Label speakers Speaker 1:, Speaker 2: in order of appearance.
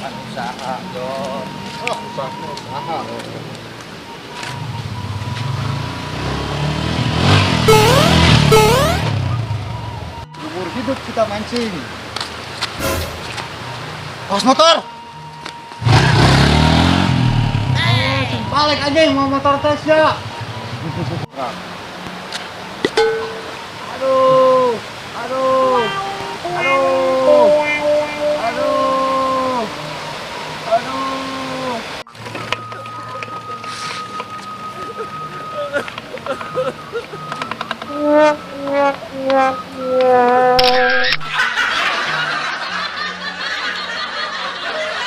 Speaker 1: Kan usaha, Jon.
Speaker 2: Oh, usaha. Umur hidup kita mancing. Awas motor. Balik anjing mau motor tes ya. Aduh. Aduh. Aduh. Aduh. Aduh.